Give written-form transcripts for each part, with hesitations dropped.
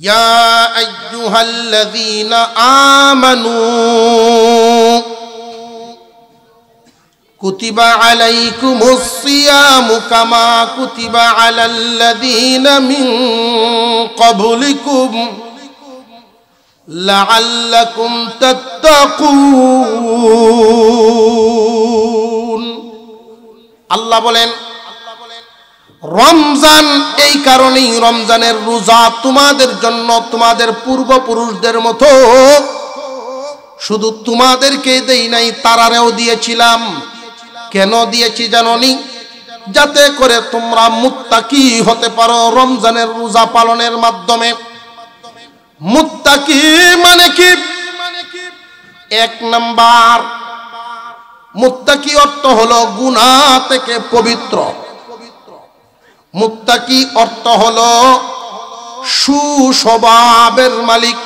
ইয়া আইয়ুহাল্লাযীনা আমানু কুতিবা আলাইকুমুস সিয়ামু কামা কুতিবা আলাল্লাযীনা মিন ক্বাবলিকুম লাআল্লাকুম তাত্তাকুন। আল্লাহ বলেন রমজান এই কারণেই রমজানের রোজা তোমাদের জন্য তোমাদের পূর্বপুরুষদের মতো শুধু তোমাদেরকে দেই নাই, তারারেও দিয়েছিলাম। কেন দিয়েছি জানোনি? যাতে করে তোমরা মুত্তাকি হতে পারো রমজানের রোজা পালনের মাধ্যমে। মুত্তাকি মানে কি? এক নাম্বার, মুত্তাকি অর্থ হলো গুনাহ থেকে পবিত্র। মুত্তাকি অর্থ হলো সুস্বভাবের মালিক।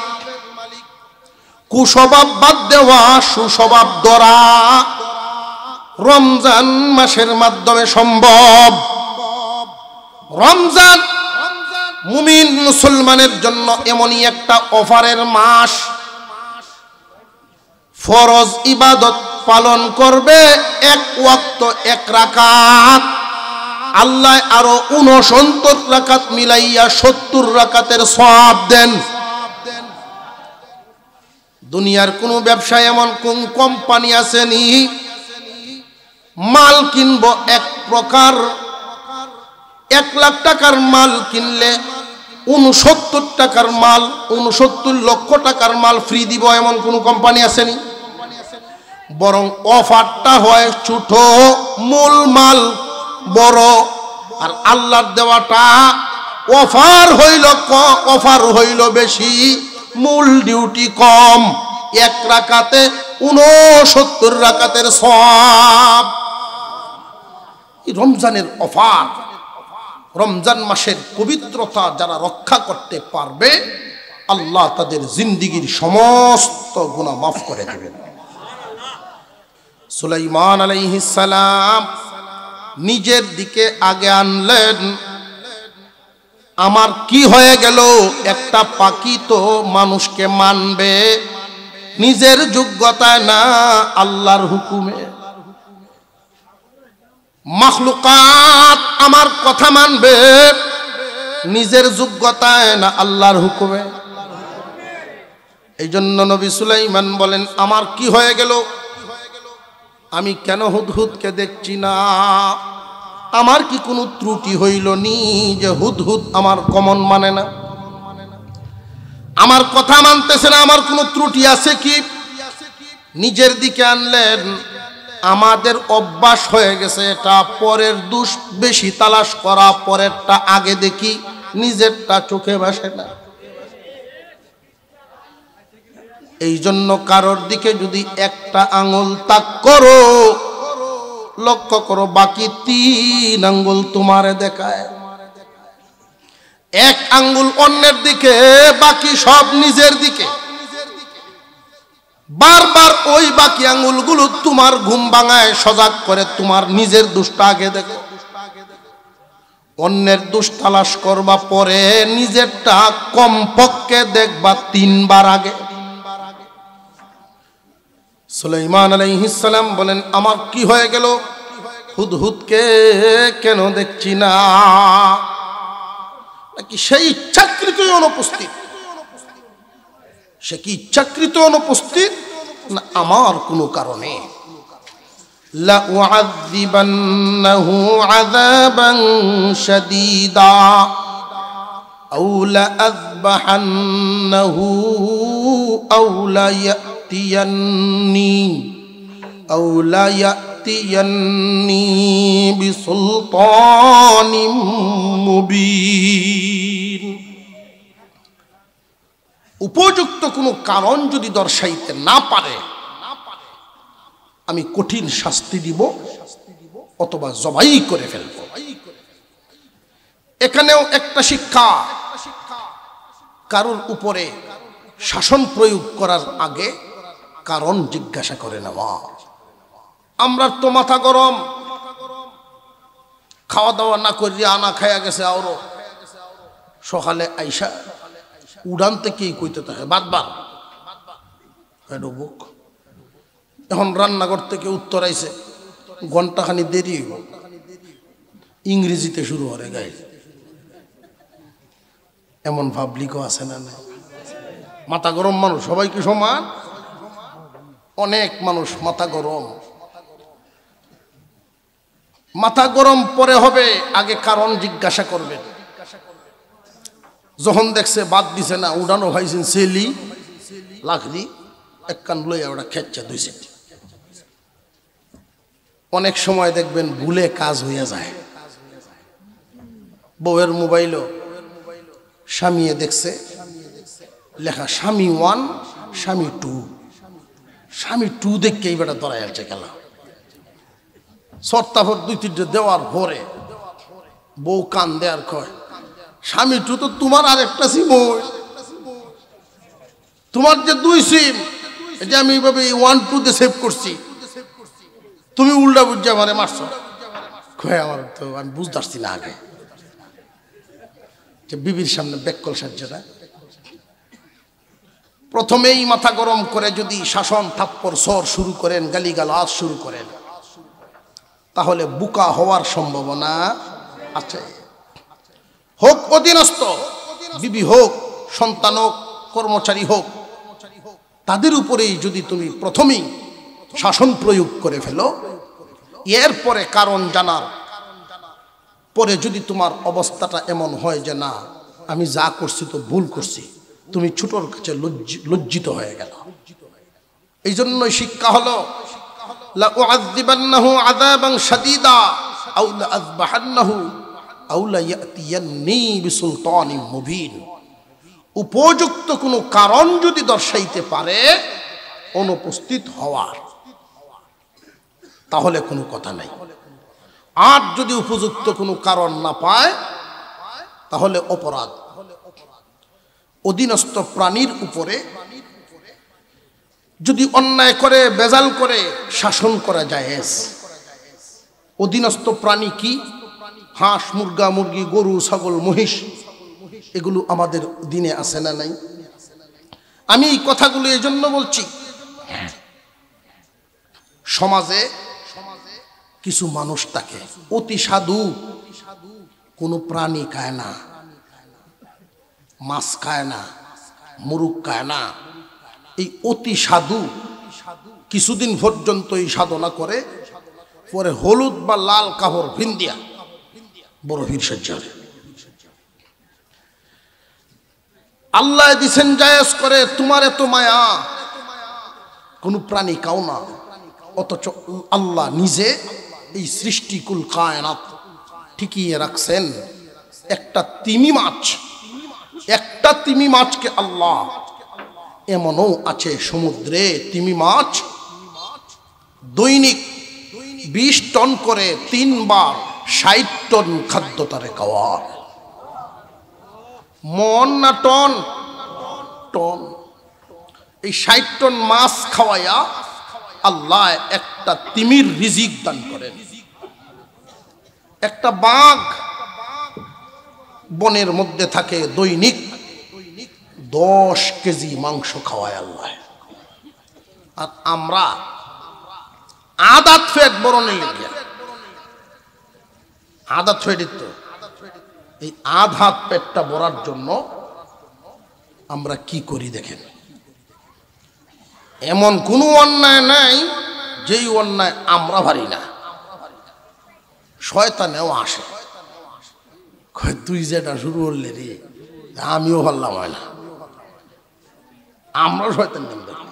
কুস্বভাব বাদ দেওয়া, সুস্বভাব ধরা রমজান মাসের মাধ্যমে সম্ভব। রমজান মুমিন মুসলমানের জন্য এমনই একটা অফারের মাস। ফরজ ইবাদত পালন করবে এক ওয়াক্ত এক রাকাত, আল্লাহ আরো 69 রাকাত মিলাইয়া 70 রাকাতের সওয়াব দেন। দুনিয়ার কোন ব্যবসায় এমন কোন কোম্পানি আসেনি মাল কিনবো এক প্রকার, 1 লাখ টাকার মাল কিনলে 69 টাকার মাল, 69 লক্ষ টাকার মাল ফ্রি দিব, এমন কোন কোম্পানি আসেনি। বরং অফারটা হয় ছোট, মূল মাল বড়, আর আল্লাহর দেওয়াটা অফার হইল বেশি, মূল ডিউটি কম। 1 রাকাতে 69 রাকাতের সওয়াব। রমজানের অফার, রমজান মাসের পবিত্রতা যারা রক্ষা করতে পারবে আল্লাহ তাদের জিন্দেগীর সমস্ত গুনাহ মাফ করে দেবেন। সুলাইমান আলাইহিস সালাম নিজের দিকে আগে আনলেন। আমার কি হয়ে গেল? একটা পাখি তো মানুষকে মানবে নিজের যোগ্যতায় না, আল্লাহর হুকুমে। মাখলুকাত আমার কথা মানবে নিজের যোগ্যতায় না, আল্লাহর হুকুমে। এই জন্য নবী সুলাইমান বলেন আমার কি হয়ে গেল? আমি কেন হুদহুদকে দেখছি না? আমার কি কোনো ত্রুটি হইল নি যে হুদহুদ আমার কমন মানে না, আমার কথা মানতেছে না? আমার কোনো ত্রুটি আছে কি? নিজের দিকে আনলেন। আমাদের অভ্যাস হয়ে গেছে এটা, পরের দোষ বেশি তালাশ করা, পরেরটা আগে দেখি, নিজেরটা চোখে ভাসে না। এই জন্য কারোর দিকে যদি একটা আঙ্গুল তাক করো, লক্ষ্য করো বাকি 3 আঙ্গুল তোমারে দেখায়। 1 আঙ্গুল অন্যের দিকে, বাকি সব নিজের দিকে। বারবার ওই বাকি আঙ্গুলগুলো তোমার ঘুম ভাঙায়, সজাগ করে তোমার নিজের দোষটা আগে দেখো। অন্যের দোষ তালাশ করবা পরে, নিজেরটা কমপক্ষে দেখবা 3 বার আগে। সুলাইমান আলাইহিস সালাম বলেন আমার কি হয়ে গেল? হুদহুদকে কেন দেখছি না? নাকি সেই ইচ্ছাকৃত অনুপস্থিত? সে কি ইচ্ছাকৃত অনুপস্থিত না আমার কোনো কারণে? লা উআযিবান্নাহু আযাবান শাদীদা আও লা আযবাহান্নাহু আও লা ইয়াতিয়ান্নি বিসুলতানিম মুবিন। উপযুক্ত কোনো কারণ যদি দর্শাইতে না পারে আমি কঠিন শাস্তি দিব অথবা জবাই করে ফেলব। এখানেও একটা শিক্ষা, কারোর উপরে শাসন প্রয়োগ করার আগে কারণ জিজ্ঞাসা করে নেওয়া। আমরা তো মাথা গরম, খাওয়া দাওয়া না করিয়া আনা খাইয়া গেছে, আরো সকালে আইসা উড়ান থেকেই কইতে থাকে বারবার বুক। এখন রান্নাঘর থেকে উত্তর আইছে, ঘন্টাখানি দেরি হইব, ইংরেজিতে শুরু করে গাই। এমন পাবলিকও আছে না? না, মাথা গরম মানুষ সবাই কি সমান? অনেক মানুষ মাথা গরম। মাথা গরম পরে হবে, আগে কারণ জিজ্ঞাসা করবেন। যখন দেখছে বাদ দিছে না, উড়ানো ভাইছেন সেলি লাখরি এক কান লইয়া ওটা খেচ্ছে 2 সেট। অনেক সময় দেখবেন ভুলে কাজ হইয়া যায়। বউয়ের মোবাইলও স্বামীয়ে দেখছে লেখা স্বামী 1 স্বামী 2, স্বামী 2 দেখে এই বেটা ধরাই আছে খেলা। সর্তাফর 2-3 দেওয়ার পরে বউ কান দেয়ার কয়, স্বামী 2 তো তোমার আরেকটা সিম, তোমার যে 2 সিম এটা আমি এইভাবে 1-2 দিয়ে সেভ করছি, তুমি উল্টা বুঝে আমারে মারছো। কয় আমার তো আমি বুঝতে পারছি না আগে যে বিবির সামনে বেকল সাজছে না। প্রথমেই মাথা গরম করে যদি শাসন থাপ্পড় সর শুরু করেন, গালিগালাজ শুরু করেন, তাহলে বুকা হওয়ার সম্ভাবনা আছে। হোক অধীনস্থ বিবি হোক, সন্তান হোক, কর্মচারী হোক, তাদের উপরেই যদি তুমি প্রথমেই শাসন প্রয়োগ করে ফেলো, এরপরে কারণ জানার পরে যদি তোমার অবস্থাটা এমন হয় যে না আমি যা করছি তো ভুল করছি, তুমি ছোটর কাছে লজ্জিত হয়ে গেল। এই জন্যই শিক্ষা হলো লা উআযযিবান্নাহু আযাবান শাদীদা আও লা আযবাহান্নাহু আও লা ইয়াতিয়ান্নী বিসুলতানিন মুবিন। উপযুক্ত কোনো কারণ যদি দর্শাইতে পারে অনুপস্থিত হওয়ার, তাহলে কোনো কথা নাই। আর যদি উপযুক্ত কোনো কারণ না পায় তাহলে অপরাধ। অধীনস্থ প্রাণীর উপরে যদি অন্যায় করে, বেজাল করে শাসন করা জায়েজ। অধীনস্থ প্রাণী কি? হাঁস, মুরগা, মুরগি, গরু, ছাগল, মহিষ, এগুলো আমাদের দিনে আছে না নাই? আমি এই কথাগুলো এই জন্য বলছি, সমাজে কিছু মানুষ থাকে অতি সাধু, কোনো প্রাণী খায় না, মাছ খায় না, মুরগ খায় না। এই অতি সাধু কিছুদিন পর্যন্ত এই সাধনা করে, পরে হলুদ বা লাল কাপড় ভিন্দিয়া বড় ভিড় সজ্জা। আল্লাহ দিছেন জায়েজ করে, তোমার এত মায়া, কোন প্রাণী খাও না, অথচ আল্লাহ নিজে এই সৃষ্টিকুল কায়নাত ঠিকিয়ে রাখছেন। একটা তিমি মাছ, একটা তিমি মাছকে আল্লাহ, এমনও আছে সমুদ্রে তিমি মাছ দৈনিক 20 টন করে 3 বার 60 টন খাদ্য তারে খাওয়ার। মন না টন? টন। এই 60 টন মাছ খাওয়াইয়া আল্লাহ একটা তিমির রিজিক দান করেন। একটা বাঘ বনের মধ্যে থাকে, দৈনিক 10 কেজি মাংস খাওয়ায় আল্লাহ। আর আমরা আদাত ফেট বরণের লিখিয়া, আদাত ফেটিত তো এই আধাত পেটটা ভরার জন্য আমরা কি করি দেখেন। এমন কোনো অন্যায় নাই যেই অন্যায় আমরা পারি না। শয়তানেও আসে, তুই যেটা শুরু করলে রে আমিও পারলাম হয় না, আমরা শয়তান নাম দেখি।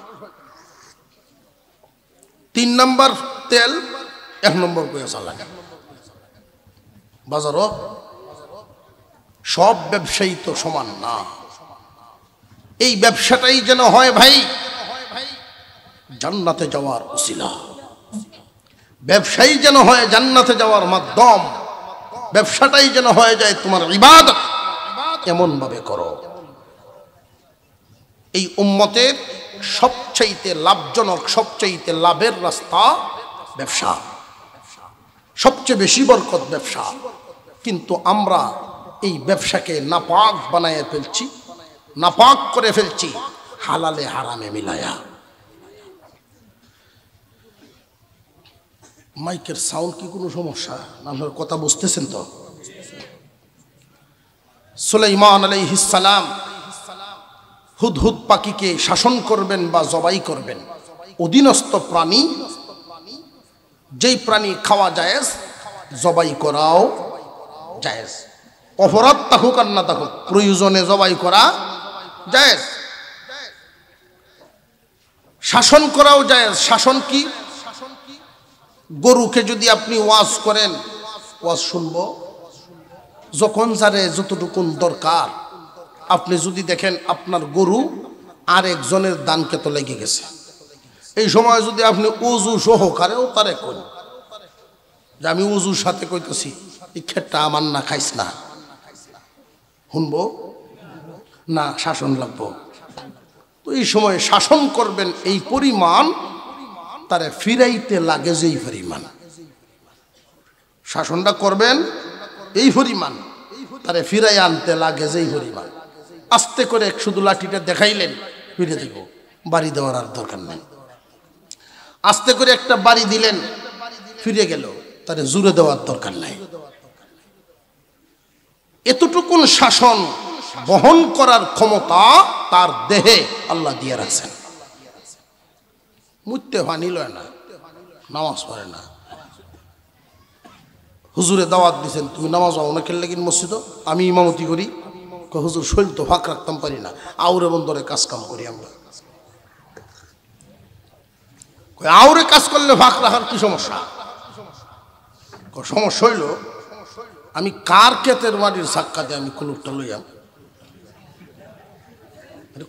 3 নম্বর তেল, 1 নম্বর করে চালান। বাজারও সব ব্যবসায়ী তো সমান না। এই ব্যবসাটাই যেন হয় ভাই জান্নাতে যাওয়ার উসিলা, ব্যবসায়ী যেন হয় জান্নাতে যাওয়ার মাধ্যম, ব্যবসাটাই যেন হয়ে যায় তোমার ইবাদত। এমন ভাবে করো। এই উম্মতের সবচাইতে লাভজনক, সবচাইতে লাভের রাস্তা ব্যবসা, সবচেয়ে বেশি বরকত ব্যবসা। কিন্তু আমরা এই ব্যবসাকে নাপাক বানায় ফেলছি, নাপাক করে ফেলছি হালালে হারামে মিলায়া। মাইকের সাউন্ড কি কোনো সমস্যা? আপনার কথা বুঝতেছেন তো? সুলাইমান আলাইহিস সালাম হুদহুদ পাখিকে শাসন করবেন বা জবাই করবেন। অধীনস্থ প্রাণী, যেই প্রাণী খাওয়া জায়েজ, জবাই করাও জায়েজ। অপরাধ থাকুক আর না থাকুক, প্রয়োজনে জবাই করা জায়েজ, শাসন করাও জায়েজ। শাসন কি? গরুকে যদি আপনি ওয়াজ করেন, ওয়াজ শুনবো, যখন যারে যতটুকুন দরকার, আপনি যদি দেখেন আপনার গরু আর একজনের দানকে তো লেগে গেছে, এই সময় যদি আপনি উজু সহকারেও তারে কই যে আমি উজুর সাথে কইতেছি, এই খেটটা আমার না, খাইস না, শুনবো না? শাসন লাগবো। তো এই সময় শাসন করবেন এই পরিমাণ, তারে ফিরাইতে লাগে যেই পরিমাণ। শাসনটা করবেন এই পরিমাণ, তারে ফিরাই আনতে লাগে যেই পরিমাণ। আস্তে করে শুধু লাঠিটা দেখাইলেন, ফিরে দিব, বাড়ি দেওয়ার আর দরকার নেই। আস্তে করে একটা বাড়ি দিলেন, ফিরে গেল, তারে জুড়ে দেওয়ার দরকার নাই। এতটুকুন শাসন বহন করার ক্ষমতা তার দেহে আল্লাহ দিয়ে রাখছেন। মুইতে পানি লয় না, নামাজ পড়ে না, হুজুরে দাওয়াত দিচ্ছেন, তুমি নামাজ পড়ো না খেললে কিন মসজিদ, আমি ইমামতি করি। হুজুর শৈল তো ফাঁক রাখতাম পারি না, আউরে বন্দরে কাজ কাম করি আমরা। আউরে কাজ করলে ফাঁক রাখার কি সমস্যা? সমস্যা হইল আমি কার ক্ষেতের মাটির সাক্ষাতে আমি কুলুপটা লইয়াম।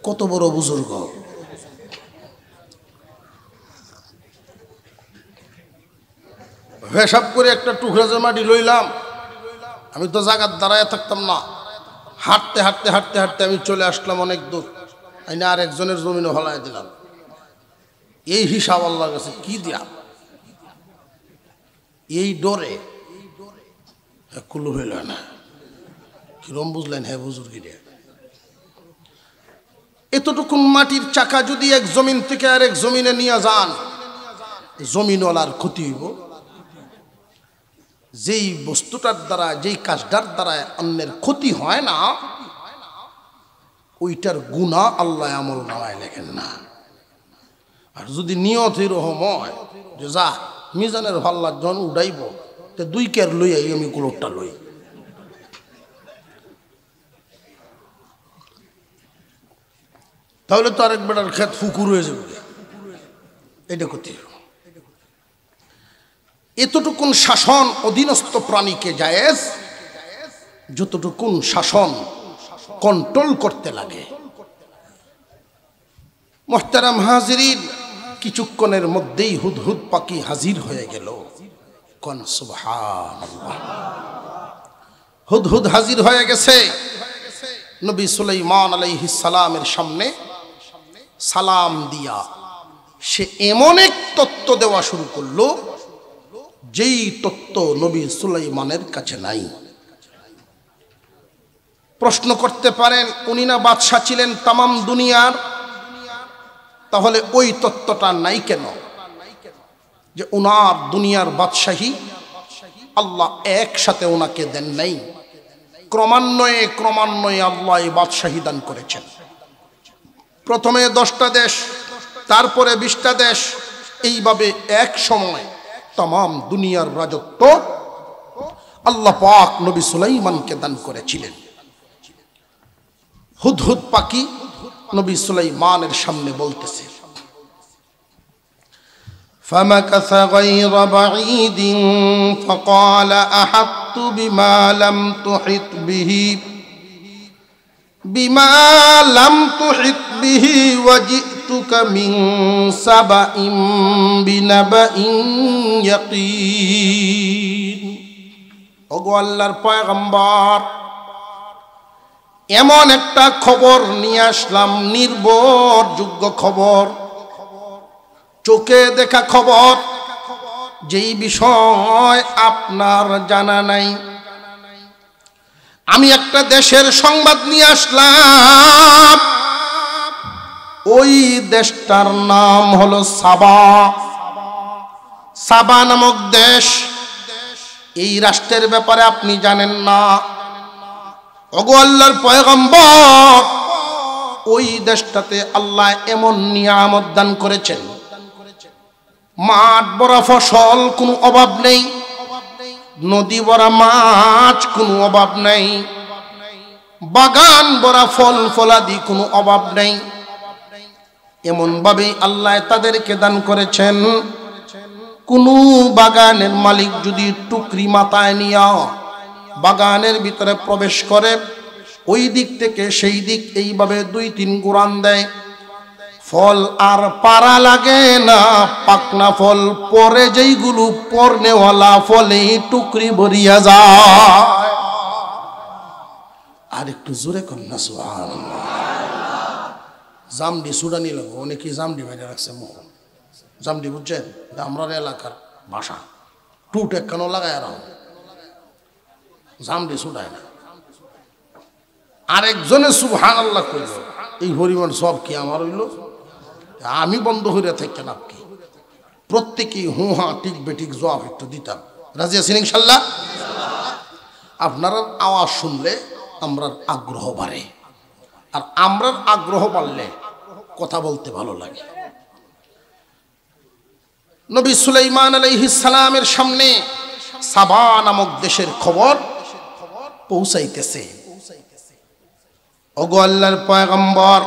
কত বড় বুজুর্গ! হিসাব করে একটা টুকরা মাটি লইলাম, আমি তো জায়গার দাঁড়ায় থাকতাম না, হাঁটতে হাঁটতে হাঁটতে হাঁটতে আমি চলে আসলাম অনেক দূর, আমি আর একজনের জমিনে হলায় দিলাম। এই হিসাব আল্লাহর কাছে কি দিয়া? এই ডরে কুলু হইল না। কিরম বুঝলেন? হ্যাঁ বুজুর্গিরে, এতটুকুন মাটির চাকা যদি এক জমিন থেকে আর এক জমিনে নিয়ে যান, জমিনওয়ালার ক্ষতি হইব। যেই বস্তুটার দ্বারা, যেই কাজটার দ্বারা অন্যের ক্ষতি হয় না, ওইটার গুনাহ আল্লাহ আমল নামায় লেখেন না। আর যদি নিয়ত এরকম হয় যে যা মিজানের ভাল্লার জন উড়াইব, তো 2 কেয়ার লই আই, আমি কুলোরটা লই, তাহলে তো আরেক বেটার ক্ষেত ফুকুর হয়ে যাবে। এটা ক্ষতি। এতটুকুন শাসন অধীনস্থ প্রাণীকে জায়েজ, যতটুকুন শাসন কন্ট্রোল করতে লাগে। মুহতারাম হাজিরিন, কিছুক্ষণের মধ্যেই হুদহুদ পাখি হাজির হয়ে গেল। কোন সুবহানাল্লাহ! হুদহুদ হাজির হয়ে গেছে নবী সুলাইমান আলাইহিস সালামের সামনে। সালাম দিয়া সে এমন এক তত্ত্ব দেওয়া শুরু করলো, যেই তত্ত্ব নবী সুলাইমানের কাছে নাই। প্রশ্ন করতে পারেন, উনি না বাদশা ছিলেন তামাম দুনিয়ার, তাহলে ওই তত্ত্বটা নাই কেন যে উনার দুনিয়ার বাদশাহী আল্লাহ একসাথে ওনাকে দেন নাই? ক্রমান্বয়ে ক্রমান্বয়ে আল্লাহ এই বাদশাহী দান করেছেন। প্রথমে 10টা দেশ, তারপরে 20টা দেশ, এইভাবে এক সময় তামাম দুনিয়ার রাজত্ব আল্লাহ পাক নবী সুলাইমানকে দান করেছিলেন। হুদহুদ পাখি নবী সুলাইমানের সামনে বলতেছে, فمكث غير بعيد فقال أحطت بما لم تحط به وجئتك من سبأ بنبأ يقين। ওগো আল্লাহর পয়গম্বর, এমন একটা খবর নিয়ে আসলাম, নির্ভরযোগ্য খবর, চোখে দেখা খবর, যেই বিষয় আপনার জানা নাই। আমি একটা দেশের সংবাদ নিয়ে আসলাম, ওই দেশটার নাম হলো সাবা। সাবা নামক দেশ, এই রাষ্ট্রের ব্যাপারে আপনি জানেন না। ওগো আল্লাহর পয়গম্বর, ওই দেশটাতে আল্লাহ এমন নিয়ামত দান করেছেন, মাঠ ভরা ফসল, কোনো অভাব নেই, নদী ভরা মাছ, কোনো অভাব নেই, বাগান ভরা ফল ফলাদি, কোনো অভাব নেই। এমন ভাবে আল্লাহ তাদেরকে দান করেছেন, কোন বাগানের মালিক যদি টুকরি মাথায় নিয়া বাগানের ভিতরে প্রবেশ করে, ওই দিক থেকে সেই দিক এইভাবে 2-3 ঘুরান দেয়, ফল আর পারা লাগে না। পাকনা ফল পরে যেইগুলো পরনেওয়ালা ফলে টুকরি ভরিয়া যায়। আর একটু জোরে কন্যা সুবহানাল্লাহ। জামডি সুডানি লাগো, অনেকে জামডি বাইরে রাখছে মুখ। জামডি বুঝছেন, আমরা এলাকার ভাষা। টুট একখানো লাগায় আর জামডি সুডায় না। আরেকজনে সুবহানাল্লাহ কইল, এই পরিমাণ সব কি আমার হইল? আমি বন্ধ হইয়া থাকেন আপনি প্রত্যেকেই হু হা টিক বেটিক জবাব একটু দিতাম। রাজি আছেন ইনশাল্লাহ? আপনার আওয়াজ শুনলে আমরার আগ্রহ বাড়ে, আর আমরার আগ্রহ বাড়লে কথা বলতে ভালো লাগে। নবী সুলাইমান আলাইহিস সালামের সামনে সাবা নামক দেশের খবর পৌঁছাইতেছে। ওগো আল্লাহর পয়গম্বর,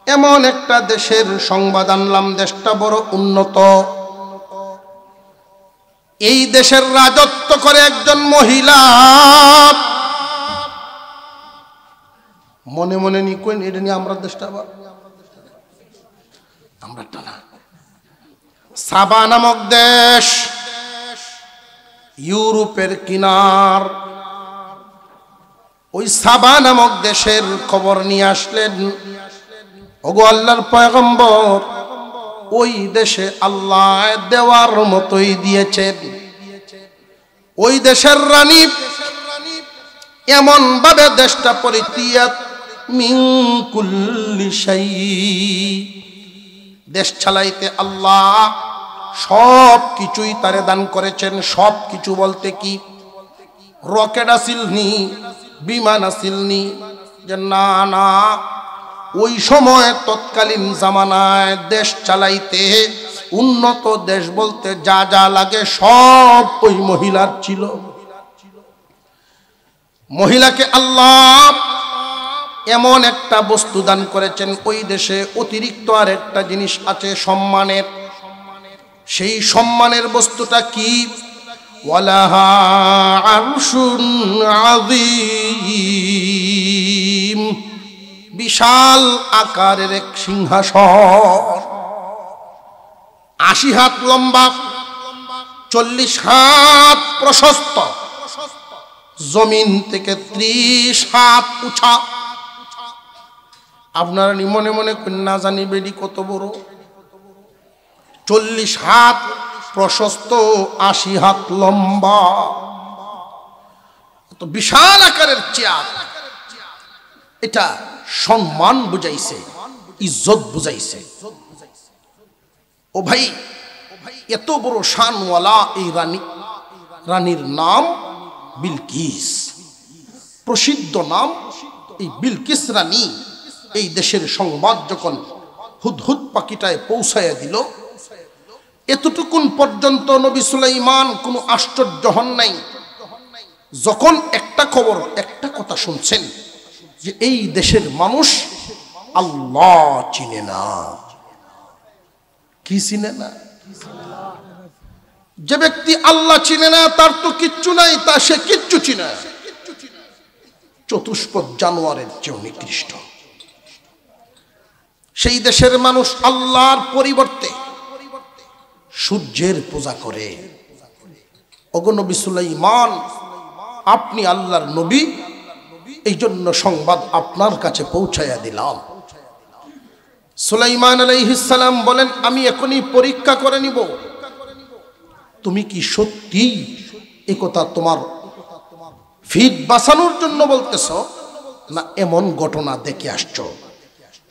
এমন একটা দেশের সংবাদ আনলাম, দেশটা বড় উন্নত। এই দেশের রাজত্ব করে একজন মহিলা। মনে মনে নি কইন, এটা নিয়ে আমরা দেশটা আবার আমরা না। সাবা নামক দেশ ইউরোপের কিনার। ওই সাবা নামক দেশের খবর নিয়ে আসলেন। ওগো আল্লাহর পয়গম্বর, ওই দেশে আল্লাহ দেওয়ার মতোই দিয়েছেন। ওই দেশের রানী এমন ভাবে দেশটা পরিত্যাগ মিন কুল্লি শাই, দেশ চালাইতে আল্লাহ সব কিছুই তারে দান করেছেন। সব কিছু বলতে কি, রকেট আসিলনি, বিমান আসিলনি, যে না না, ওই সময় তৎকালীন জামানায় দেশ চালাইতে উন্নত দেশ বলতে যা যা লাগে সব ওই মহিলার ছিল। মহিলাকে আল্লাহ এমন একটা বস্তু দান করেছেন, ওই দেশে অতিরিক্ত আর একটা জিনিস আছে সম্মানের। সেই সম্মানের বস্তুটা কি? ওয়ালাহা আরশুন আযীম, বিশাল আকারের এক সিংহাসন, 80 হাত লম্বা, 40 হাত প্রশস্ত, জমিন থেকে 30 হাত উঁচা। আপনারা মনে মনে না জানি বেডি কত বড়? 40 হাত প্রশস্ত, 80 হাত লম্বা, তো বিশাল আকারের চেয়ার। এটা সম্মান বুঝাইছে, ইজ্জত বুঝাইছে। ও ভাই, এত বড় শানওয়ালা এই রানীর নাম বিলকিস, প্রসিদ্ধ নাম এই বিলকিস রানী। এই দেশের সংবাদ যখন হুদহুদ পাখিটায় পৌঁছাইয়া দিল, এতটুকুন পর্যন্ত নবী সুলাইমান কোনো আশ্চর্য হন নাই। যখন একটা খবর, একটা কথা শুনছেন যে এই দেশের মানুষ আল্লাহ চিনে না। কি চিনে না? যে ব্যক্তি আল্লাহ চিনে না তার তো কিচ্ছু নাই, তা সে কিচ্ছু চিনে না, চতুষ্পদ জানোয়ারের চেয়েও নিকৃষ্ট। সেই দেশের মানুষ আল্লাহর পরিবর্তে সূর্যের পূজা করে। ওগো নবী সুলাইমান, আপনি আল্লাহর নবী, এই জন্য সংবাদ আপনার কাছে পৌঁছাইয়া দিলাম। সুলাইমান আলাইহিস সালাম বলেন, আমি এখনই পরীক্ষা করে নিব তুমি কি সত্যি একথা তোমার ফিট বাঁচানোর জন্য বলতেছ না এমন ঘটনা দেখে আসছো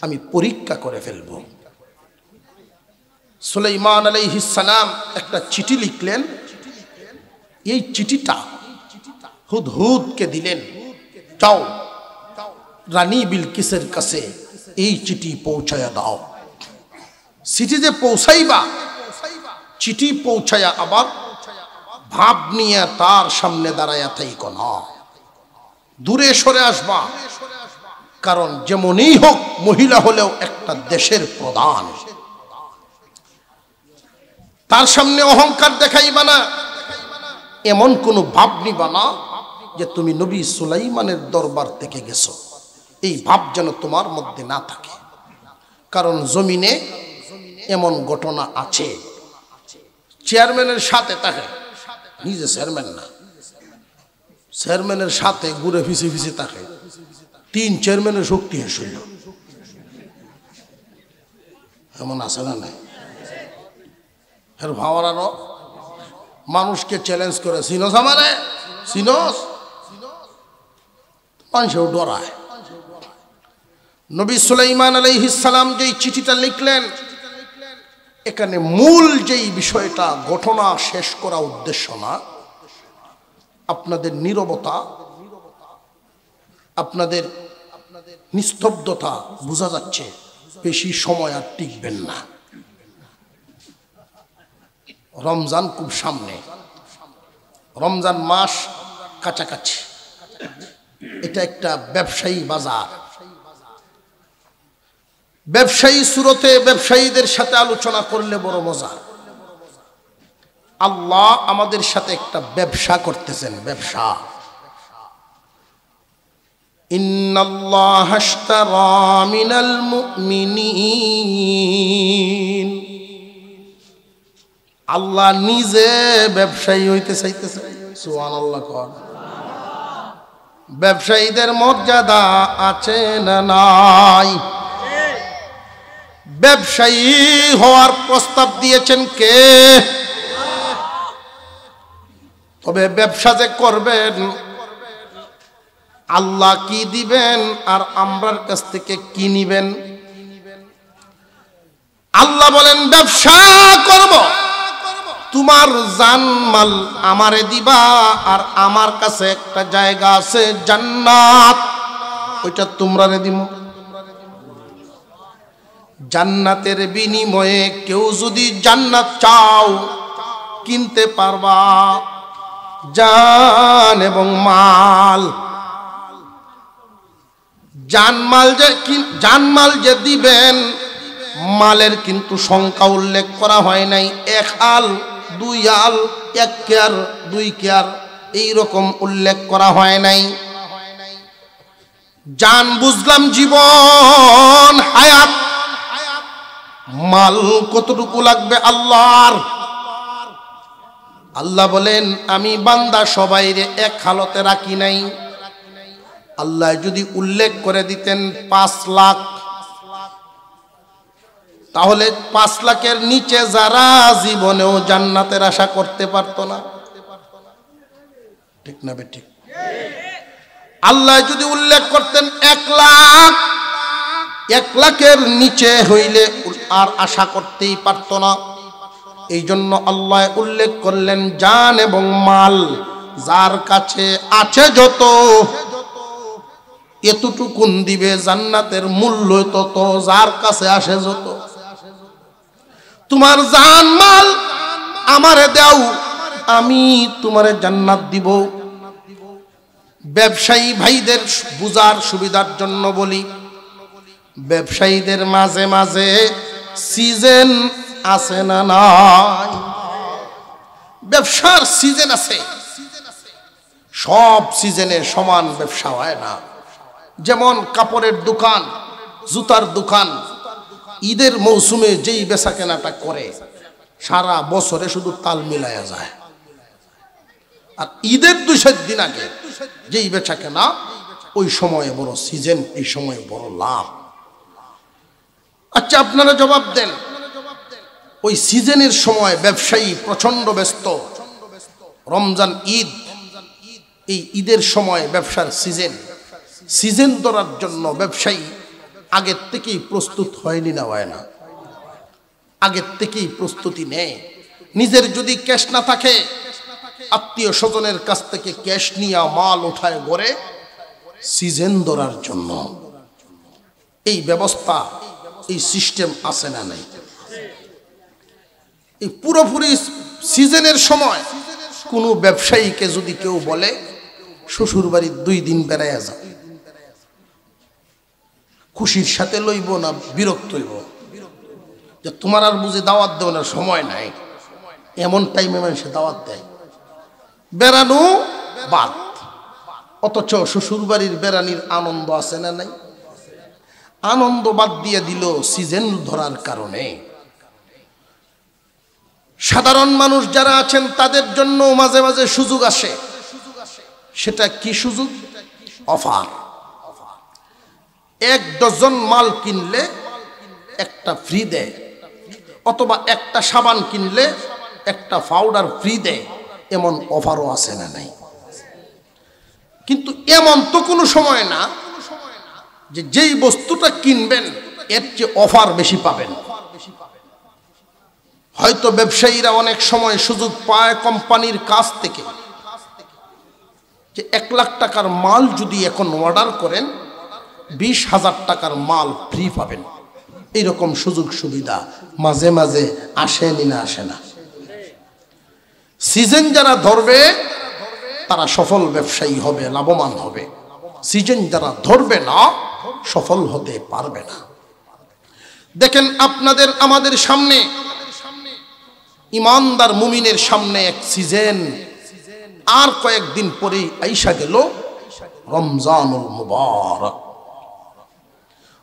আমি পরীক্ষা করে ফেলবো? সুলাইমান আলাইহিস সালাম একটা চিঠি লিখলেন, এই চিঠিটা হুদহুদকে দিলেন, যাও রানী বিলকিসের কাছে এই চিঠি পৌঁছায়া দাও। চিঠি যে পৌঁছাইবা, চিঠি পৌঁছায়া আবার ভাব নিয়ে তার সামনে দাঁড়ায়া থাইকো না, দূরে সরে আসবা। কারণ যেমনই হোক মহিলা হলেও একটা দেশের প্রধান, তার সামনে অহংকার দেখাইবা না, এমন কোনো ভাব নিবা না যে তুমি নবী সুলাইমানের দরবার থেকে গেছো, এই ভাব যেন তোমার মধ্যে না থাকে। কারণ জমিনে এমন ঘটনা আছে, চেয়ারম্যানের সাথে থাকে, নিজে চেয়ারম্যান না, চেয়ারম্যানের সাথে ঘুরে ফিসে ফিসে থাকে, 3 চেয়ারম্যানের শক্তি হয়েছিল, এমন আছে না নাই? এর ভাওয়ারানো মানুষকে চ্যালেঞ্জ করে, সিনোস আমারে সিনোস, মানুষেও ডরায়। নবী সুলাইমান আলাইহিস সালাম যেই চিঠিটা লিখলেন, এখানে মূল যেই বিষয়টা, ঘটনা শেষ করা উদ্দেশ্য না, আপনাদের নীরবতা, আপনাদের নিস্তব্ধতা বোঝা যাচ্ছে বেশি সময় আর টিকবেন না। রমজান খুব সামনে, রমজান মাস কাছাকাছি, এটা একটা ব্যবসায়ী বাজার। ব্যবসায়ী সুরতে ব্যবসায়ীদের সাথে আলোচনা করলে বড় মজা। আল্লাহ আমাদের সাথে একটা ব্যবসা করতেছেন, ব্যবসা। ইন্নাল্লাহা আশতারা মিনাল মুমিনিন, আল্লাহ নিজে ব্যবসায়ী হইতে চাইতেছে। সুবহানাল্লাহ। ব্যবসায়ীদের মর্যাদা আছে না নাই? ব্যবসায়ী হওয়ার প্রস্তাব দিয়েছেন কে? তবে ব্যবসা যে করবেন, আল্লাহ কি দিবেন আর আমরার কাছ থেকে কি নিবেন? আল্লাহ বলেন ব্যবসা করব, তোমার জানমাল আমারে দিবা, আর আমার কাছে একটা জায়গা আছে জান্নাত, ওইটা তোমরারে দিব। জান্নাতের বিনিময়ে কেউ যদি জান্নাত চাও কিনতে পারবা, জান এবং মাল। জানমাল যে দিবেন, মালের কিন্তু সংখ্যা উল্লেখ করা হয় নাই, 1 আল 2 আল 1 কেয়ার 2 কেয়ার এইরকম উল্লেখ করা হয় নাই। জান বুঝলাম জীবন হায়াত, মাল কতটুকু লাগবে আল্লাহর। আল্লাহ বলেন আমি বান্দা সবাইরে এক হালতে রাখি নাই। আল্লাহ যদি উল্লেখ করে দিতেন 5 লাখ, তাহলে 5 লাখের নিচে যারা জীবনেও জান্নাতের আশা করতে পারতো না। ঠিক না বেঠিক? আল্লাহ যদি উল্লেখ করতেন 1 লাখ, 1 লাখের নিচে হইলে আর আশা করতেই পারতো না। এই জন্য আল্লাহ উল্লেখ করলেন জান এবং মাল, যার কাছে আছে যত এতটুকুন দিবে, জান্নাতের মূল্য তত, যার কাছে আসে যত। তোমার জান মাল আমারে দাও, আমি তোমারে জান্নাত দিব। ব্যবসায়ী ভাইদের বুঝার সুবিধার জন্য বলি, ব্যবসায়ীদের মাঝে মাঝে সিজন আছে না নাই? ব্যবসার সিজন আছে, সব সিজনে সমান ব্যবসা হয় না। যেমন কাপড়ের দোকান, জুতার দোকান, ঈদের মৌসুমে যেই বেচা কেনাটা করে সারা বছরে শুধু তাল মিলায়া যায়, আর ঈদের 2-4 দিন আগে যেই বেচা কেনা, ওই সময়ে বড় সিজন, এই সময়ে বড় লাভ। আচ্ছা আপনারা জবাব দেন, ওই সিজনের সময় ব্যবসায়ী প্রচন্ড ব্যস্ত, রমজান ঈদ, এই ঈদের সময় ব্যবসার সিজন ধরার জন্য ব্যবসায়ী আগের থেকেই প্রস্তুত হয়নি না হয় না, আগের থেকেই প্রস্তুতি নেয়। নিজের যদি ক্যাশ না থাকে আত্মীয় স্বজনের কাছ থেকে ক্যাশ নিয়ে মাল উঠায় গড়ে সিজন ধরার জন্য। এই ব্যবস্থা, এই সিস্টেম আছে না নাই? এই পুরোপুরি সিজনের সময় কোনো ব্যবসায়ীকে যদি কেউ বলে শ্বশুর বাড়ির 2 দিন বেড়াইয়া যাও, খুশির সাথে লইব না বিরক্ত হইব যে তোমার আর বুঝে দাওয়াত দেও না, সময় নাই, এমন টাইমে মানুষে দাওয়াত দেয়, বেড়ানো বাদ। অথচ শ্বশুর বাড়ির বেড়ানির আনন্দ আছে না নাই? আনন্দ বাদ দিয়ে দিল সিজন ধরার কারণে। সাধারণ মানুষ যারা আছেন তাদের জন্য মাঝে মাঝে সুযোগ আসে। সেটা কি সুযোগ? অফার। 1 ডজন মাল কিনলে একটা ফ্রি দেয়, অথবা একটা সাবান কিনলে একটা পাউডার ফ্রি দেয়, এমন অফারও আছে না নাই? কিন্তু এমন তো কোনো সময় না যে যেই বস্তুটা কিনবেন এর চেয়ে অফার বেশি পাবেন। হয়তো ব্যবসায়ীরা অনেক সময় সুযোগ পায় কোম্পানির কাছ থেকে যে 1 লাখ টাকার মাল যদি এখন অর্ডার করেন 20,000 টাকার মাল ফ্রি পাবেন। এইরকম সুযোগ সুবিধা মাঝে মাঝে আসেনি না আসে না? সিজন যারা ধরবে তারা সফল ব্যবসায়ী হবে, লাভবান হবে। সিজন যারা ধরবে না সফল হতে পারবে না। দেখেন আপনাদের আমাদের সামনে, ইমানদার মুমিনের সামনে এক সিজন, আর কয়েকদিন পরেই আইসা গেল রমজানুল মুবারক।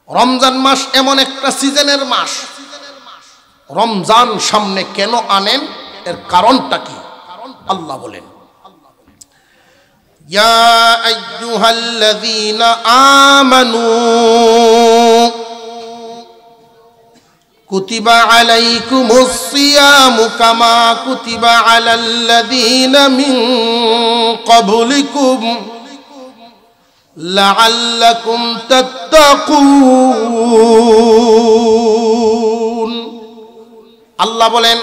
রমজান মাস এমন একটা সিজনের মাস। রমজান সামনে কেন আনেন, এর কারণটা কি? আল্লাহ বলেন, ইয়া আইয়ুহাল্লাযীনা আমানু কুতিবা আলাইকুমুস সিয়ামু কামা কুতিবা আলাল্লাযীনা মিন ক্বাবলিকুম লাআল্লাকুম তাত্তাকুন। আল্লাহ বলেন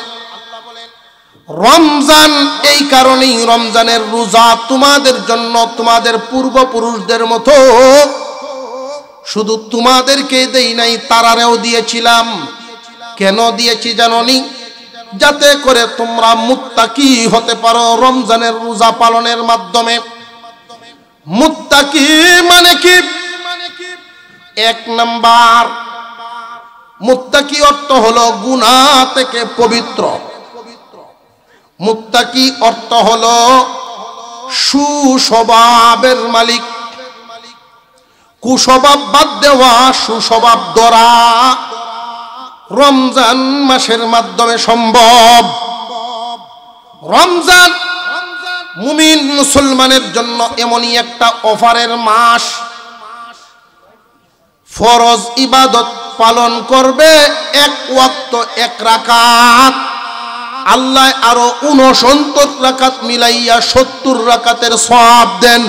রমজান এই কারণেই, রমজানের রোজা তোমাদের জন্য তোমাদের পূর্বপুরুষদের মতো শুধু তোমাদেরকে দেই নাই, তারারেও দিয়েছিলাম। কেন দিয়েছি জানোনি? যাতে করে তোমরা মুত্তাকি হতে পারো রমজানের রোজা পালনের মাধ্যমে। মুত্তাকি মানে কি? 1 নাম্বার, মুত্তাকি অর্থ হলো গুনাহ থেকে পবিত্র। মুত্তাকি অর্থ হলো সুস্বভাবের মালিক। কুস্বভাব বাদ দেওয়া, সুস্বভাব ধরা রমজান মাসের মাধ্যমে সম্ভব। রমজান মুমিন মুসলমানের জন্য এমনই একটা অফারের মাস। ফরজ ইবাদত পালন করবে 1 ওয়াক্ত 1 রাকাত, আল্লাহ আরো 69 রাকাত মিলাইয়া 70 রাকাতের সওয়াব দেন।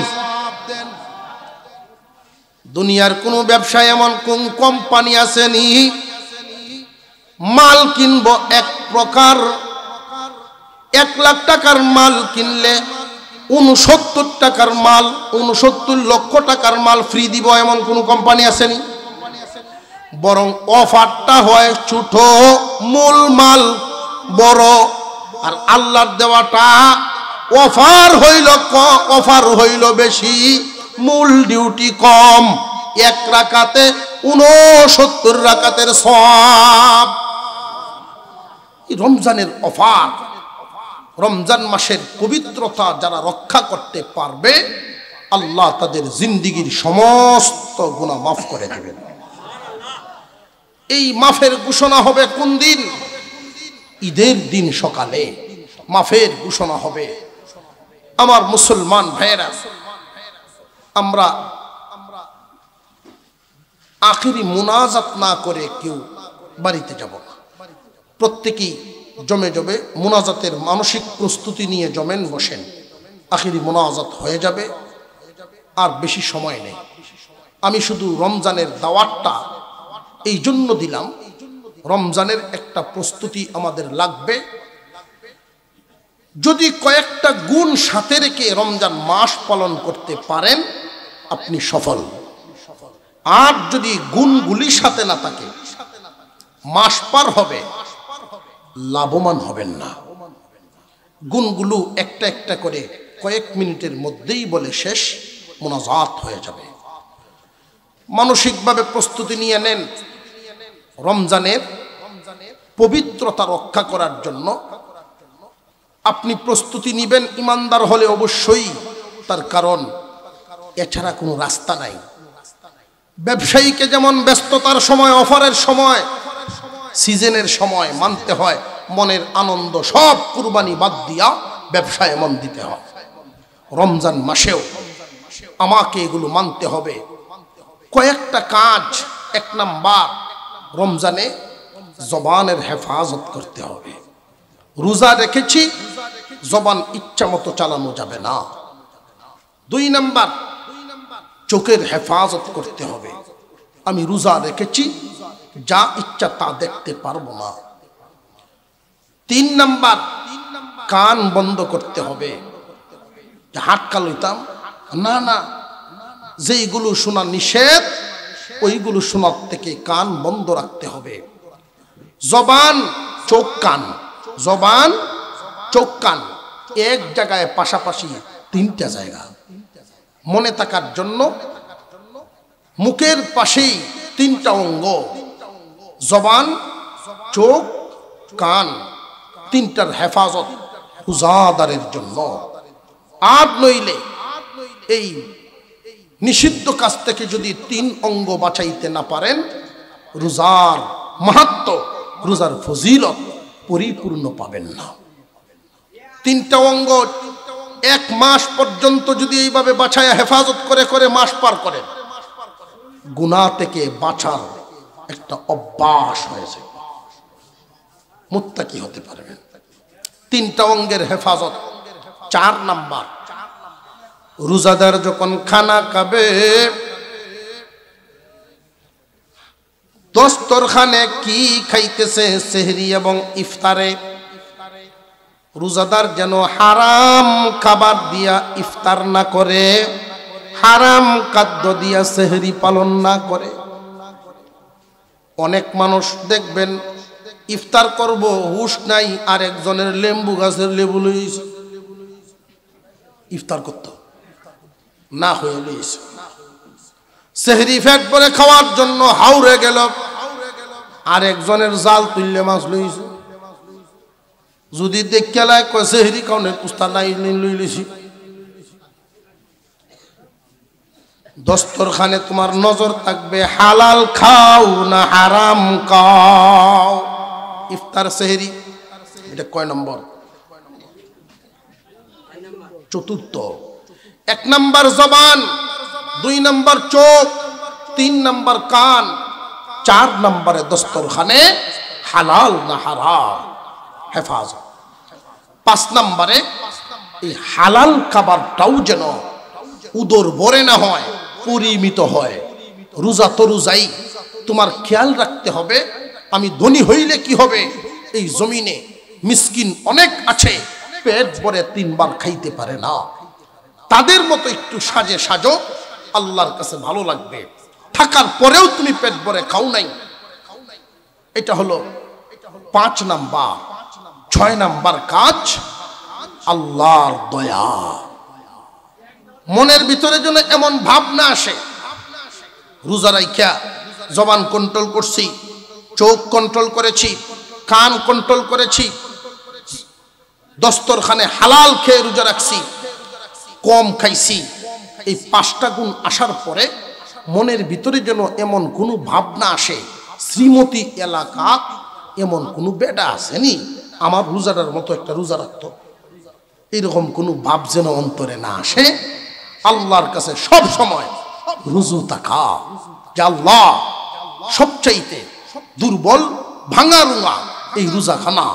দুনিয়ার কোন ব্যবসায় এমন কোন কোম্পানি আসেনি মাল কিনবো 1 প্রকার, 1 লাখ টাকার মাল কিনলে 69 টাকার মাল, 69 লক্ষ টাকার মাল ফ্রি দিব, এমন কোন কোম্পানি আসেনি? বরং অফারটা হয় ছোট, মূল মাল বড়। আর আল্লাহর দেওয়াটা অফার হইল বেশি, মূল ডিউটি কম। 1 রাকাতে 69 রাকাতের সওয়াব। রমজানের অফার, রমজান মাসের পবিত্রতা যারা রক্ষা করতে পারবে আল্লাহ তাদের জিন্দেগীর সমস্ত গুনাহ মাফ করে দেবেন। এই মাফের ঘোষণা হবে কোন দিন? ঈদের দিন সকালে মাফের ঘোষণা হবে। আমার মুসলমান ভাইয়েরা, আমরা আখিরি মুনাজাত না করে কেউ বাড়িতে যাব না। প্রত্যেকেই জমে জমে মুনাজাতের মানসিক প্রস্তুতি নিয়ে জমেন, বসেন। আখিরি মোনাজাত হয়ে যাবে, আর বেশি সময় নেই। আমি শুধু রমজানের দাওয়াতটা এই জন্য দিলাম, রমজানের একটা প্রস্তুতি আমাদের লাগবে। যদি কয়েকটা গুণ সাথে রেখে রমজান মাস পালন করতে পারেন আপনি সফল, আর যদি গুণগুলি সাথে না থাকে মাস পার হবে, লাভবান হবেন না। গুণগুলো একটা একটা করে কয়েক মিনিটের মধ্যেই বলে শেষ, মোনাজাত হয়ে যাবে। মানসিকভাবে প্রস্তুতি নিয়ে নেন রমজানের পবিত্রতা রক্ষা করার জন্য। আপনি প্রস্তুতি নেবেন ইমানদার হলে অবশ্যই, তার কারণ এছাড়া কোনো রাস্তা নাই। ব্যবসায়ীকে যেমন ব্যস্ততার সময়, অফারের সময়, সিজনের সময় মানতে হয়, মনের আনন্দ সব কুরবানি বাদ দিয়া ব্যবসায় মন দিতে হয়। রমজান মাসেও আমাকে এগুলো মানতে হবে। কয়েকটা কাজ, এক নাম্বার রমজানে জবানের হেফাজত করতে হবে। রোজা রেখেছি, জবান ইচ্ছা মতো চালানো যাবে না। 2 নাম্বার চোখের হেফাজত করতে হবে। আমি রোজা রেখেছি, যা ইচ্ছা তা দেখতে পারবো না। 3 নাম্বার কান বন্ধ করতে হবে। হাট কালইতাম না, না, যেইগুলো শোনা নিষেধ ওইগুলো শোনার থেকে কান বন্ধ রাখতে হবে। জবান চোখ কান, জবান চোখ কান এক জায়গায়, পাশাপাশি 3টা জায়গা মনে থাকার জন্য। মুখের পাশেই 3টা অঙ্গ, জবান চোখ কান, 3টার হেফাজত রোজাদারের জন্য। আর নইলে এই নিষিদ্ধ কাজ থেকে যদি 3 অঙ্গ বাঁচাইতে না পারেন, রোজার মাহাত্ম্য, রোজার ফজিলত পরিপূর্ণ পাবেন না। 3টা অঙ্গ 1 মাস পর্যন্ত যদি এইভাবে বাঁচায় হেফাজত করে করে মাস পার করে, গুনাহ থেকে বাঁচার একটা অভ্যাস হয়েছে, মুত্তাকি হতে পারবেন। 3টা অঙ্গের হেফাজত। 4 নাম্বার রোজাদার যখন খানা খাবে, দস্তরখানে কি খাইতেছে সেহরি এবং ইফতারে, রোজাদার যেন হারাম খাবার দিয়া ইফতার না করে, হারাম খাদ্য দিয়া সেহরি পালন না করে। অনেক মানুষ দেখবেন ইফতার করব হুশ নাই, আর একজনের লেম্বু গাছের লেবু লইছে, ইফতার করতে না হয়ে লইছে। সেহরি ফ্যাট করে খাওয়ার জন্য হাওড়ে গেল, আর একজনের জাল তুললে মাছ লইছে। যদি দেখলায় কয় সেহরি কাউনের কুস্তা নাই লইলেছি, দস্তরখানে তোমার নজর থাকবে হালাল খাও না হারাম খাও। ইফতার সেহরি এটা কয় নম্বর? 4র্থ। 1 নাম্বার জবান, 2 নাম্বার চোখ, 3 নাম্বার কান, 4 নাম্বারে দস্তরখানে হালাল না হারাম হেফাজত। 5 নাম্বারে এই হালাল খাবারটাও যেন উদর ভরে না হয়, পরিমিত হয়। রোজা তো রোজাই, তোমার খেয়াল রাখতে হবে আমি ধনী হইলে কি হবে। এই জমিনে মিসকিন অনেক আছে, পেট ভরে 3 বার খাইতে পারে না। তাদের মতো একটু সাজে সাজো, আল্লাহর কাছে ভালো লাগবে। থাকার পরেও তুমি পেট ভরে খাও নাই, এটা হলো 5 নাম্বার। 6 নাম্বার কাজ আল্লাহর দয়া। মনের ভিতরে যেন এমন ভাবনা আসে, রোজা রাইখা জবান কন্ট্রোল করছি, চোখ কন্ট্রোল করেছি, কান কন্ট্রোল করেছি, দস্তরখানে হালাল খেয়ে রোজা রাখছি, কম খাইছি। এই 5টা গুণ আসার পরে মনের ভিতরে যেন এমন কোনো ভাবনা আসে, শ্রীমতী এলাকা এমন কোনো বেডা আসেনি আমার রোজাদার মতো একটা রোজা রাখতো, এরকম কোনো ভাব যেন অন্তরে না আসে। আল্লাহর কাছে সব সময় রুজু তাকা যে আল্লাহ সবচাইতে দুর্বল ভাঙা রুঙা এই রোজাখানা,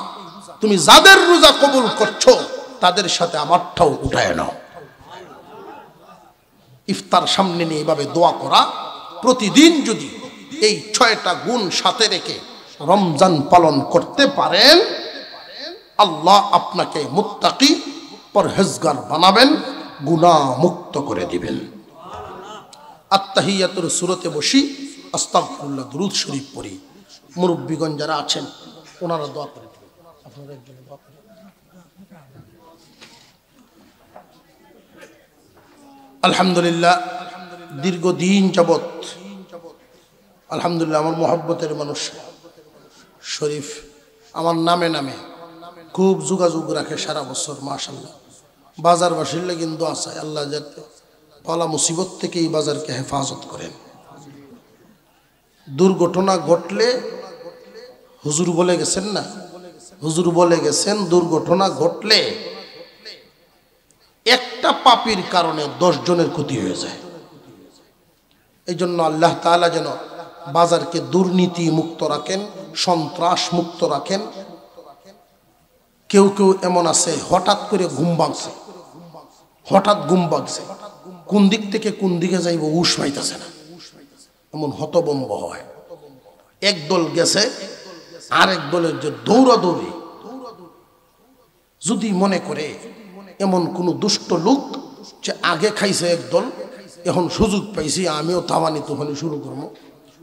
তুমি যাদের রোজা কবুল করছো তাদের সাথে আমারটাও উঠায় নাও। ইফতার সামনে নিয়ে এইভাবে দোয়া করা, প্রতিদিন যদি এই 6টা গুণ সাথে রেখে রমজান পালন করতে পারেন, আল্লাহ আপনাকে মুত্তাকি পরহেজগার বানাবেন, গুনাহ মুক্ত করে দিবেন। আত্তাহিয়াতুর সূরাতে বসি, আস্তাগফিরুল্লাহ, দুরূদ শরীফ পড়ি। মুরব্বিগণ যারা আছেন ওনারা দোয়া করে দিবেন। আপনারা একজন দোয়া করেন। আলহামদুলিল্লাহ, দীর্ঘদিন যাবত আলহামদুলিল্লাহ আমার মহব্বতের মানুষ শরীফ আমার নামে নামে খুব যোগাযোগ রাখে সারা বছর, মাশাআল্লাহ। বাজার বাসিলে কিন্তু আসায় আল্লাহ যাতে পালা মুসিবত থেকে এই বাজারকে হেফাজত করেন। দুর্ঘটনা ঘটলে হুজুর বলে গেছেন না, হুজুর বলে গেছেন দুর্ঘটনা ঘটলে একটা পাপীর কারণে 10 জনের ক্ষতি হয়ে যায়। এই জন্য আল্লাহ তাআলা যেন বাজারকে দুর্নীতি মুক্ত রাখেন, সন্ত্রাস মুক্ত রাখেন। কেউ কেউ এমন আছে হঠাৎ করে ঘুম ভাঙছে, হঠাৎ ঘুম ভাঙছে, কোন দিক থেকে কোন দিকে যাইব হুঁশ পাইতেছে না, এমন হতভম্ব হয়। একদল গেছে, আরেক দলের যে দৌড়াদৌড়ি, যদি মনে করে এমন কোন দুষ্ট লোক যে আগে খাইছে একদল, এখন সুযোগ পাইছি আমিও তাওয়ানি তুফানি শুরু করবো,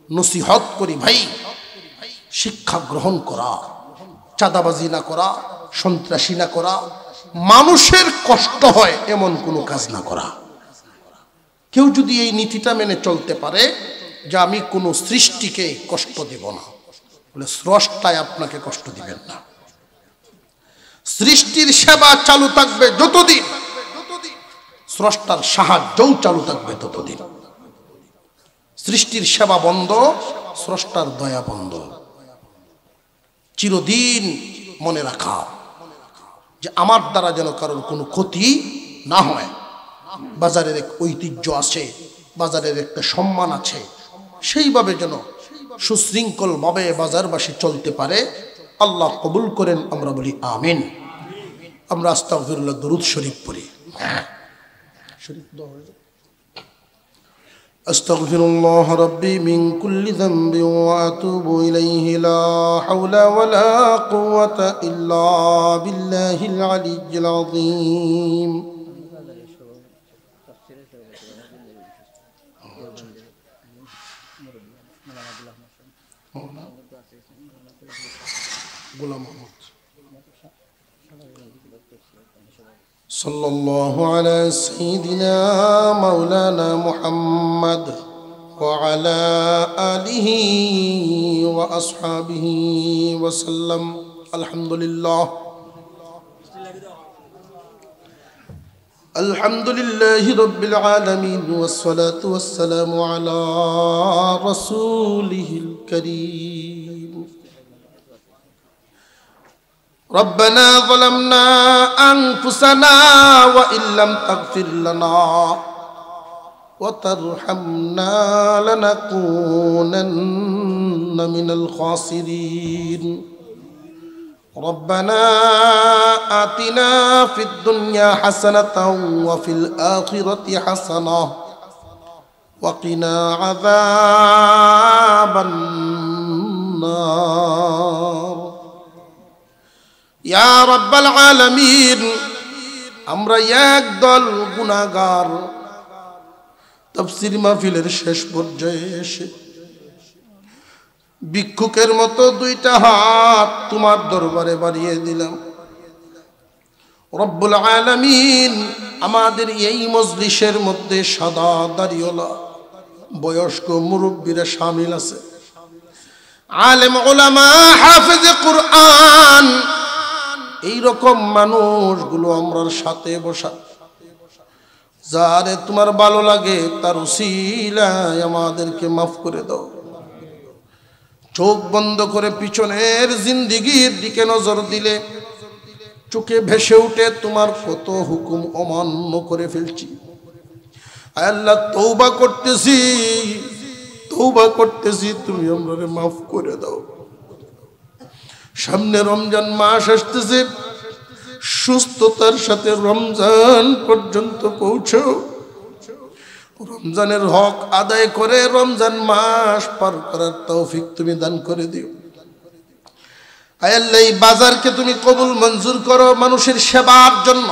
নসিহত করি ভাই শিক্ষা গ্রহণ করা, চাঁদাবাজি না করা, সন্ত্রাসী না করা, মানুষের কষ্ট হয় এমন কোনো কাজ না করা। কেউ যদি এই নীতিটা মেনে চলতে পারে যে আমি কোনো সৃষ্টিকে কষ্ট দেব না, বলে স্রষ্টায় আপনাকে কষ্ট দিবেন না। সৃষ্টির সেবা চালু থাকবে যতদিন, স্রষ্টার সাহায্যও চালু থাকবে ততদিন। সৃষ্টির সেবা বন্ধ, স্রষ্টার দয়া বন্ধ। চিরদিন মনে রাখা যে আমার দ্বারা যেন কারোর কোনো ক্ষতি না হয়। বাজারের এক ঐতিহ্য আছে, বাজারের একটা সম্মান আছে, সেইভাবে যেন সুশৃঙ্খলভাবে বাজারবাসী চলতে পারে। আল্লাহ কবুল করেন, আমরা বলি আমিন। আমরা আস্তাগফিরুল্লাহ দুরূদ শরীফ পড়ি। আস্তাগফিরুল্লাহ রাব্বি মিন কুল্লি যামবি ওয়া আতুবু ইলাইহি লা হাওলা ওয়ালা কুওয়াতা ইল্লা বিল্লাহিল আলিয়্যিল আযীম। গোলাম মোহাম্মদ সাল্লাল্লাহু আলা সাইয়্যিদিনা মাওলানা মুহাম্মদ ওয়া আলা আলিহি ওয়া আসহাবিহি ওয়া সাল্লাম। আলহামদুলিল্লাহ, আলহামদুলিল্লাহি রাব্বিল আলামিন ওয়াস সালাতু ওয়াস সালামু আলা রাসূলিহিল কারীম। ربنا ظلمنا أنفسنا وإن لم تغفر لنا وترحمنا لنكونن من الخاسرين. ربنا آتنا في الدنيا حسنة وفي الآخرة حسنة وقنا عذاب النار. ইয়া রাব্বাল আলামিন, আমরা একদল গুনাহগার তাফসীর মাহফিলের শেষ পর্যায়ে এসে ভিক্ষুকের মতো 2টা হাত তোমার দরবারে বাড়িয়ে দিলাম। রব্বুল আলামিন, আমাদের এই মজলিসের মধ্যে সাদা দাড়িওয়ালা বয়স্ক মুরব্বীরা শামিল আছে, আলেম উলামা, হাফেজ কুরআন, এই রকম মানুষগুলো আমরার সাথে বসা, যারে তোমার ভালো লাগে তার উসিলায় আমাদেরকে মাফ করে দাও। চোখ বন্ধ করে পিছনের জিন্দেগির দিকে নজর দিলে চোখে ভেসে উঠে তোমার কত হুকুম অমান্য করে ফেলছি। আল্লাহ তওবা করতেছি, তওবা করতেছি, তুমি আমারে মাফ করে দাও। সামনে রমজান মাস আসতেছে, সুস্থতার সাথে রমজান পর্যন্ত পৌঁছাও। রমজানের হক আদায় করে রমজান মাস পার করার তৌফিক তুমি দান করে দিও। আয় আল্লাহ, এই বাজারকে তুমি কবুল মঞ্জুর করো মানুষের সেবার জন্য।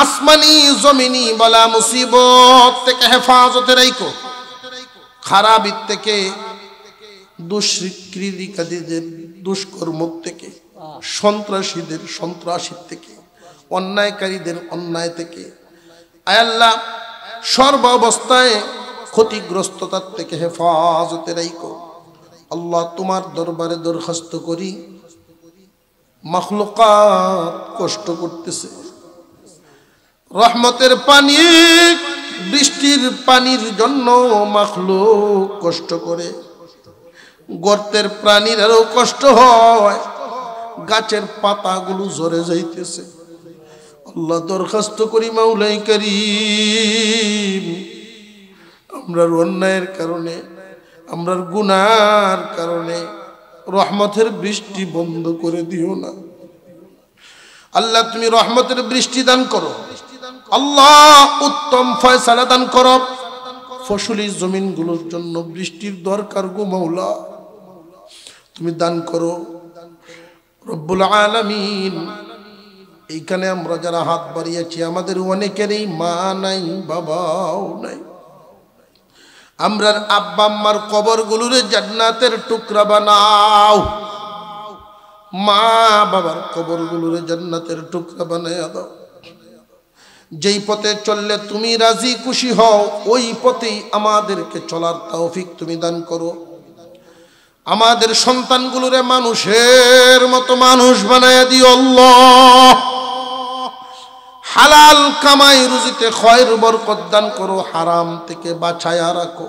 আসমানি জমিনি বলা মুসিবত থেকে হেফাজতে রাখো, খারাপের থেকে, দুষ্কৃতিকারীদের দুষ্কর্ম থেকে, সন্ত্রাসীদের সন্ত্রাসী থেকে, অন্যায়কারীদের অন্যায় থেকে। আয় আল্লাহ, সর্ব অবস্থায় ক্ষতিগ্রস্ততার থেকে হেফাজতে রাখো। আল্লাহ, তোমার দরবারে দরখাস্ত করি, মাখলুকাত কষ্ট করতেছে, রহমতের পানি বৃষ্টির পানির জন্য মাখলুক কষ্ট করে, গর্তের প্রাণীরাও কষ্ট হয়, গাছের পাতাগুলো ঝরে যাইতেছে। আল্লাহ, দরখাস্ত করি মাওলাই কারীম, আমরার অন্যায়ের কারণে, আমরার গুনার কারণে রহমতের বৃষ্টি বন্ধ করে দিও না। আল্লাহ, তুমি রহমতের বৃষ্টি দান করো। আল্লাহ, উত্তম ফয়সালা দান করো। ফসলি জমিনগুলোর জন্য বৃষ্টির দরকার গো মাওলা, তুমি দান করো রব্বুল আলামিন। এইখানে আমরা যারা হাত বাড়িয়েছি, আমাদের অনেকেরই মা নাই, বাবাও নাই। আমরার আব্বা আম্মার কবরগুলোরে জান্নাতের টুকরা বানাও। মা বাবার কবরগুলোরে জান্নাতের টুকরা বানাইয়া দাও। যেই পথে চললে তুমি রাজি খুশি হও, ওই পথেই আমাদেরকে চলার তৌফিক তুমি দান করো। আমাদের সন্তানগুলোরে মানুষের মতো মানুষ বানাইয়া দিও আল্লাহ। হালাল কামাই রুজিতে খয়র বরকত দান করো, হারাম থেকে বাঁচায়া রাখো।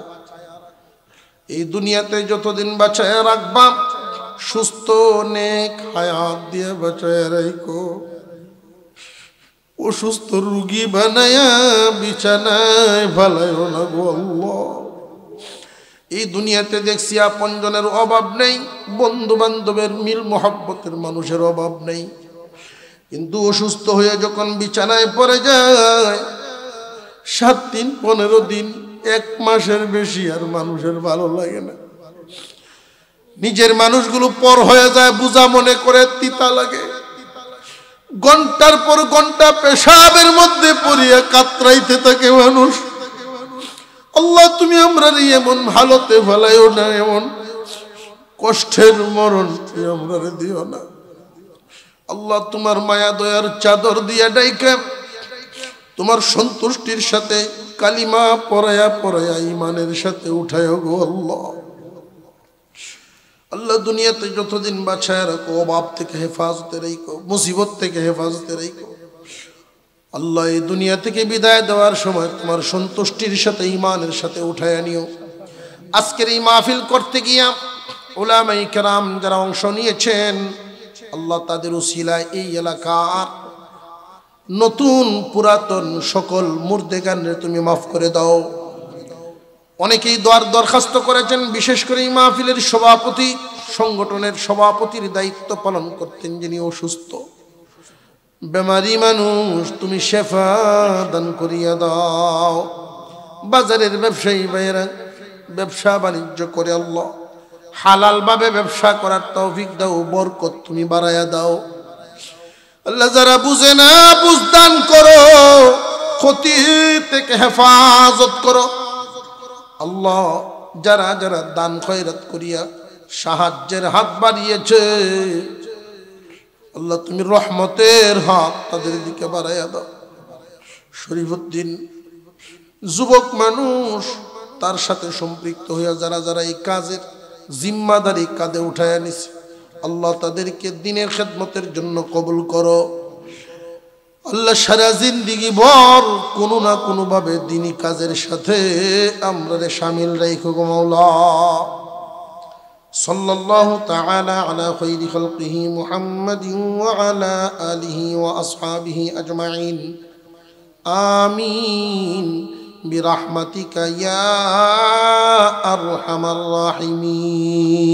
এই দুনিয়াতে যতদিন বাঁচায়া রাখবা, সুস্থ নেক হায়াত দিয়ে বাঁচায়া রাখো। অসুস্থ রুগী বানায়া বিছানায় ফালাইও না গো আল্লাহ। এই দুনিয়াতে দেখছি আপনজনের অভাব নেই, বন্ধু বান্ধবের মিল মহব্বতের মানুষের অভাব নেই, কিন্তু অসুস্থ হয়ে যখন বিছানায় পড়ে যায়, 7 দিন 15 দিন 1 মাসের বেশি আর মানুষের ভালো লাগে না। নিজের মানুষগুলো পর হয়ে যায়, বুঝা মনে করে তিতা লাগে। ঘন্টার পর ঘন্টা পেশাবের মধ্যে পড়িয়া কাতরাইতে থাকে মানুষ। আল্লাহ, তুমি আমরা এমন হালতে ফেলাইও না, এমন কষ্টের মরণ তুমি আমরা দিও না। আল্লাহ, তোমার মায়া দয়ার চাদর দিয়া ডাইকা তোমার সন্তুষ্টির সাথে কালিমা পড়ায়া পড়ায়া ইমানের সাথে উঠায় গো আল্লাহ। আল্লাহ, দুনিয়াতে যতদিন বাঁচায় রাখো, অভাব থেকে হেফাজতে রাখো, মুসিবত থেকে হেফাজতে রাখো। আল্লাহ, এই দুনিয়া থেকে বিদায় দেওয়ার সময় তোমার সন্তুষ্টির সাথে ইমানের সাথে উঠায় নিও। আজকের এই মাহফিল করতে গিয়া উলামায়ে কেরাম যারা অংশ নিয়েছেন, আল্লাহ, তাদের উসিলায় এই এলাকার নতুন পুরাতন সকল মুর্দেগানরে তুমি মাফ করে দাও। অনেকেই দরখাস্ত করেছেন, বিশেষ করে এই মাহফিলের সভাপতি, সংগঠনের সভাপতির দায়িত্ব পালন করতেন যিনি অসুস্থ বেমারি মানুষ, তুমি শেফা দান করিয়া দাও। বাজারের ব্যবসায়ী ভাইয়েরা ব্যবসা বাণিজ্য করে আল্লাহ হালাল ভাবে ব্যবসা করার তৌফিক দাও, বরকত তুমি বাড়ায়া দাও। আল্লাহ, যারা বুঝে না বুঝদান করো, ক্ষতি থেকে হেফাজত করো। আল্লাহ, যারা যারা দান খয়রাত করিয়া সাহায্যের হাত বাড়িয়েছে, আল্লাহ, তুমি রহমতের হাত তাদের দিকে বাড়াইয়া দাও। শরীফউদ্দিন যুবক মানুষ, তার সাথে সম্পৃক্ত হইয়া যারা যারা এই কাজের জিম্মাদারি কাঁধে উঠাইয়া নিছে, আল্লাহ, তাদেরকে দিনের খেদমতের জন্য কবুল করো। আল্লাহ, সারা জিন্দিগি ভর কোনো না কোনো ভাবে দিনী কাজের সাথে আমরা শামিল রাখো গো মাওলা। সাল্লাল্লাহু তাআলা আলা খায়রি খালকিহি মুহাম্মাদিন ওয়া আলা আলিহি ওয়া আসহাবিহি আজমাইন। আমিন বিরহমাতিকা ইয়া আরহামার রাহিমিন।